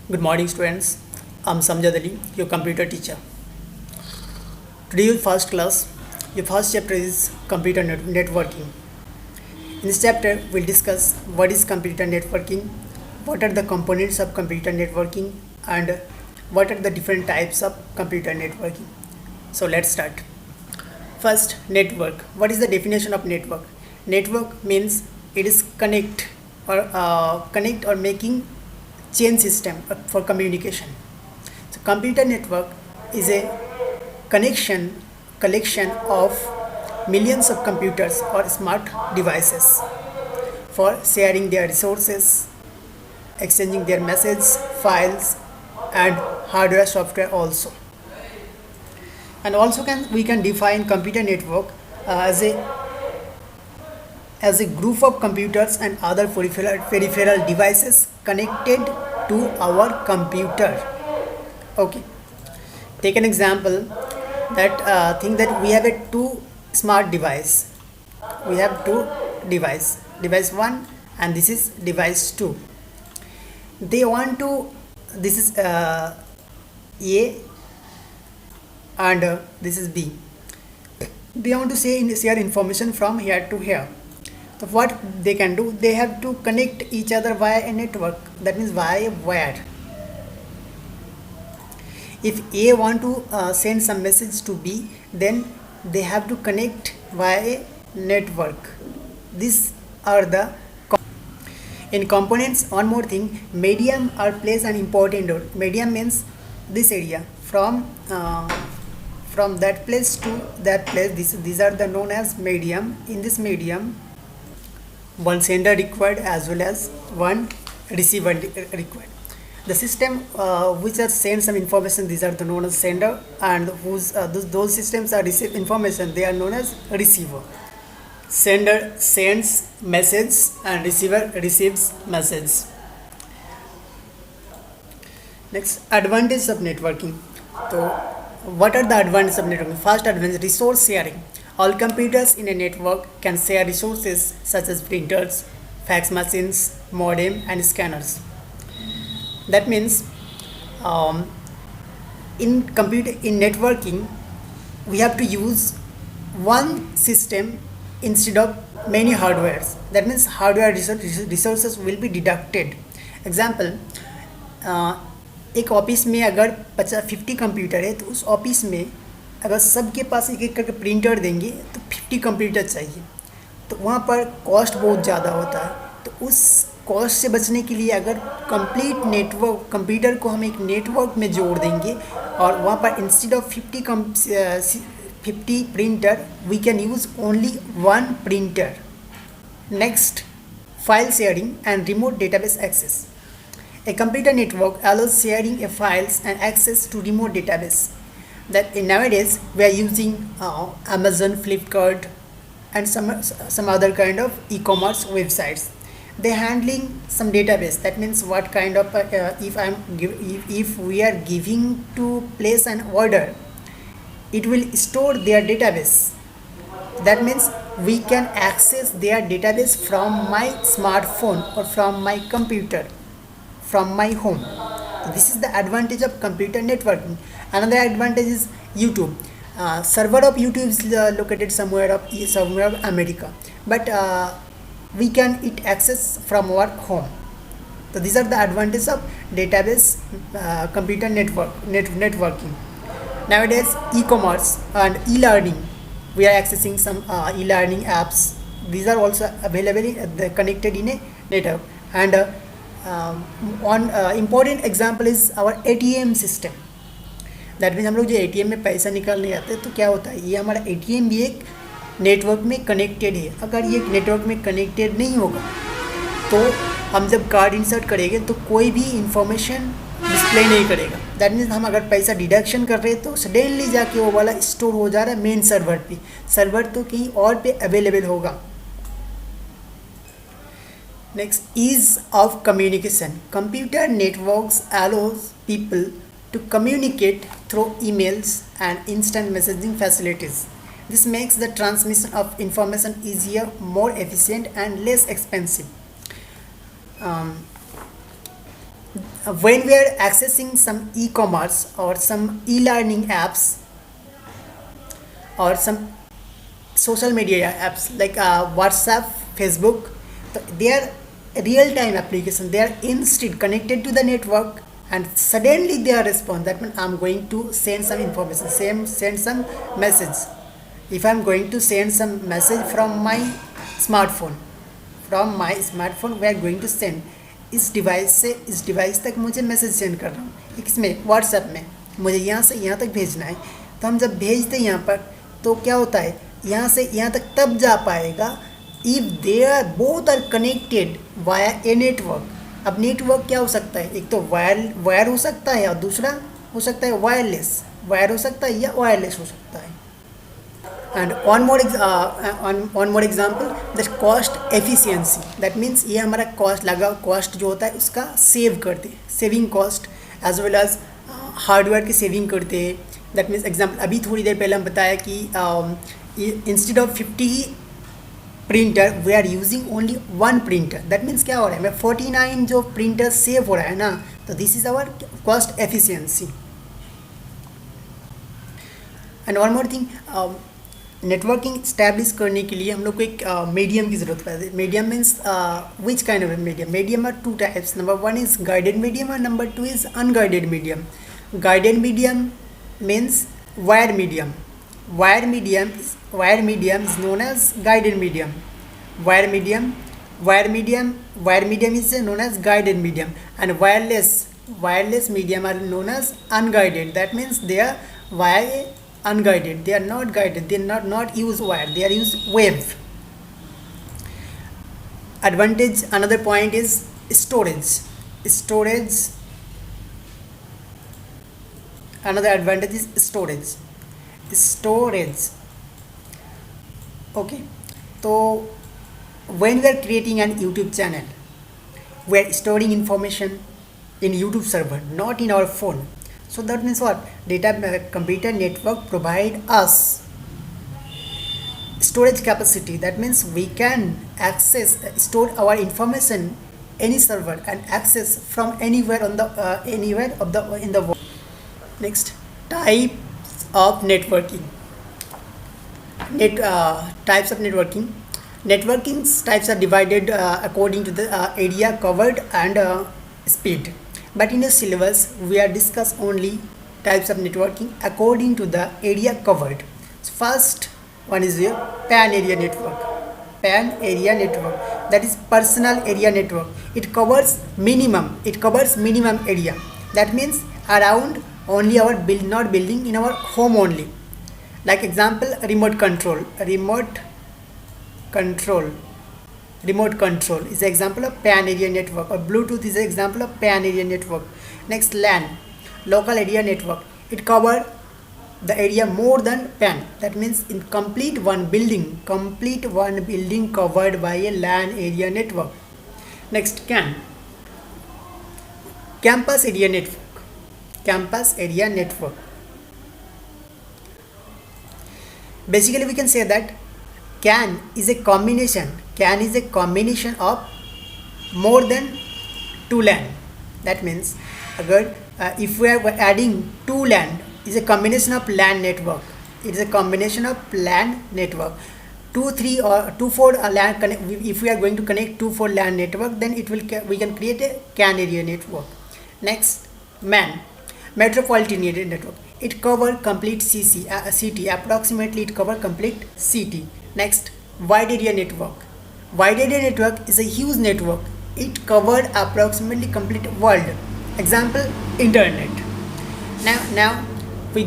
Good morning, students. I'm Samjad Ali, your computer teacher. Today, your first class, your first chapter is computer networking. In this chapter, we'll discuss what is computer networking, what are the components of computer networking, and what are the different types of computer networking. So, let's start. First, network. What is the definition of network? Network means it is connect or making chain system for communication. So computer network is a collection of millions of computers or smart devices for sharing their resources, exchanging their messages, files, and hardware software also. And also we can define computer network as a group of computers and other peripheral devices connected to our computer. Okay, take an example that think that we have a two smart device. We have two device 1 and this is device 2. They want to, this is A and this is B. They want to share information from here to here. So what they can do, they have to connect each other via a network, that means via a wire. If A want to send some message to B, then they have to connect via a network. These are the in components. One more thing, medium plays an important role. Medium means this area from that place to that place. These are the known as medium. In this medium, one sender required as well as one receiver required. The system which are send some information, these are the known as sender, and those systems are receive information, they are known as receiver. Sender sends message and receiver receives message. Next, advantage of networking. So what are the advantages of networking? First advantage, resource sharing. All computers in a network can share resources such as printers, fax machines, modem, and scanners. That means in networking, we have to use one system instead of many hardwares. That means hardware resources will be deducted. Example, एक office में अगर 50 computer है तो उस office में अगर सबके पास एक एक करके प्रिंटर देंगे तो 50 कंप्यूटर चाहिए, तो वहाँ पर कॉस्ट बहुत ज़्यादा होता है. तो उस कॉस्ट से बचने के लिए अगर कंप्लीट नेटवर्क कंप्यूटर को हम एक नेटवर्क में जोड़ देंगे और वहाँ पर instead of 50 printer we can use only one printer. Next, file sharing and remote database access. A computer network allows sharing of files and access to remote database. That nowadays we are using Amazon, Flipkart, and some other kind of e-commerce websites. They handling some database. That means what kind of if we are giving to place an order, it will store their database. That means we can access their database from my smartphone or from my computer, from my home. This is the advantage of computer networking. Another advantage is YouTube. Server of YouTube is located somewhere of America, but we can access from our home. So these are the advantages of database computer networking. Nowadays, e-commerce and e-learning, we are accessing some e-learning apps. These are also available connected in a network. And one important example is our ATM system. That means हम लोग जो ATM में पैसा निकालने जाते हैं तो क्या होता है, ये हमारा ATM भी एक नेटवर्क में कनेक्टेड है. अगर ये नेटवर्क में कनेक्टेड नहीं होगा तो हम जब कार्ड इंसर्ट करेंगे तो कोई भी इंफॉर्मेशन डिस्प्ले नहीं करेगा. दैट मीन्स हम अगर पैसा डिडक्शन कर रहे हैं तो सडनली जाके वो वाला स्टोर हो जा रहा है मेन सर्वर पे. सर्वर तो कहीं और पे अवेलेबल होगा. Next, ease of communication. Computer networks allows people to communicate through emails and instant messaging facilities. This makes the transmission of information easier, more efficient, and less expensive. when we are accessing some e-commerce or some e-learning apps or some social media apps like WhatsApp, Facebook, they are real-time application. They are instant connected to the network, and suddenly they are respond. That means I'm going to send some information, send some message. If I'm going to send some message smartphone from my smartphone we are going to send, इस device से इस device तक मुझे message send कर रहा हूँ, इसमें WhatsApp में मुझे यहाँ से यहाँ तक भेजना है। तो हम जब भेजते हैं यहाँ पर, तो क्या होता है, यहाँ से यहाँ तक तब जा पाएगा if they are both are connected via a network. अब नेटवर्क क्या हो सकता है, एक तो वायर हो सकता है और दूसरा हो सकता है वायरलेस। वायर हो सकता है या वायरलेस हो सकता है। And one more example, that cost efficiency. That means ये हमारा कॉस्ट जो होता है उसका सेव करते हैं, saving cost as well as hardware की सेविंग करते हैं। दैट मीन्स एग्जाम्पल अभी थोड़ी देर पहले हम बताया कि instead of 50 printer we are using only 1 printer. That means क्या हो रहा है, हमें 49 जो प्रिंटर सेव हो रहा है ना, तो this is our cost efficiency. And one more thing, networking establish करने के लिए हम लोग को एक मीडियम की ज़रूरत पड़ती है। Medium means which kind of medium. Medium are 2 types, number 1 is guided medium और number 2 is unguided medium. Guided medium means wire medium. Wire medium is known as guided medium. Wire medium is known as guided medium, and wireless medium are known as unguided. That means they are wire unguided. They are not guided. They not use wire. They are use wave. Advantage. Another point is storage. Another advantage is storage. Okay, so when we are creating an YouTube channel, we are storing information in YouTube server, not in our phone. So that means what, computer network provide us storage capacity. That means we can store our information any server and access from anywhere in the world. Next, types of networking. Types of networking. Networking types are divided according to the area covered and speed. But in the syllabus, we are discuss only types of networking according to the area covered. So first one is your PAN area network. PAN area network, that is personal area network. It covers minimum area. That means around only our not building, in our home only. Like example, remote control is an example of PAN area network, or Bluetooth is an example of PAN area network. Next, LAN, local area network. It covers the area more than PAN. That means in complete one building covered by a LAN area network. Next, CAN, campus area network. Basically, we can say that CAN is a combination of more than 2 LAN. That means if we are adding 2 LAN, is a combination of LAN network. It is a combination of LAN network. 2, 3 or 2, 4 LAN. If we are going to connect 2, 4 LAN network, then we can create a CAN area network. Next, MAN, metropolitan area network. It cover complete city. Approximately it cover complete city. Next, wide area network. Wide area network is a huge network. It covered approximately complete world. Example, internet. Now we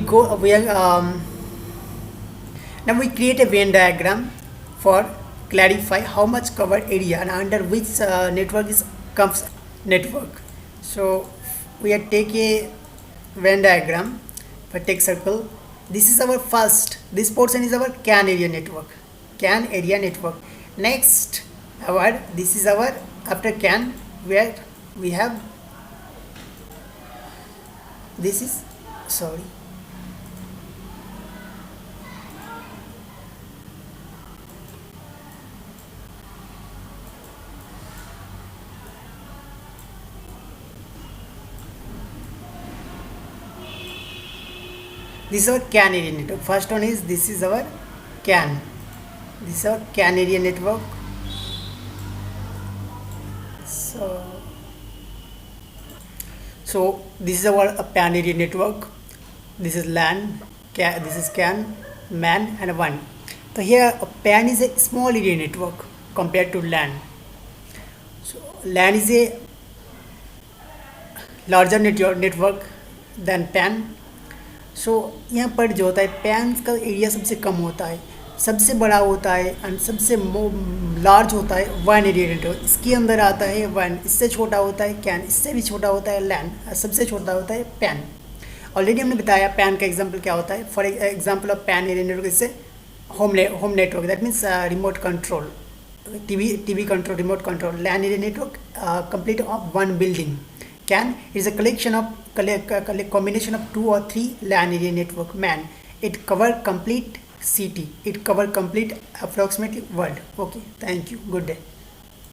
create a Venn diagram for clarify how much covered area and under which network comes network. So we take a Venn diagram. If I take circle, this is our first, this portion is our CAN area network. Next, this is our, after CAN, where we have, this is, sorry, This is our CAN area network. First one is, this is our CAN. This is our CAN area network. So this is our PAN area network. This is LAN, this is CAN, MAN and WAN. So here a PAN is a small area network compared to LAN. So LAN is a larger network than PAN. सो यहाँ पर जो होता है pan का area सबसे कम होता है, सबसे बड़ा होता है एंड सबसे लार्ज होता है वन एरिया नेटवर्क. इसके अंदर आता है वन, इससे छोटा होता है कैन, इससे भी छोटा होता है लैन, सबसे छोटा होता है पैन. ऑलरेडी हमने बताया पैन का एग्जांपल क्या होता है. For example of PAN area network इससे home network, that means remote control, TV control, remote control. LAN area network complete of one building. CAN is a collection of combination of 2 or 3 LAN area network. MAN, it cover complete city, it cover complete approximately world. Okay, thank you, good day.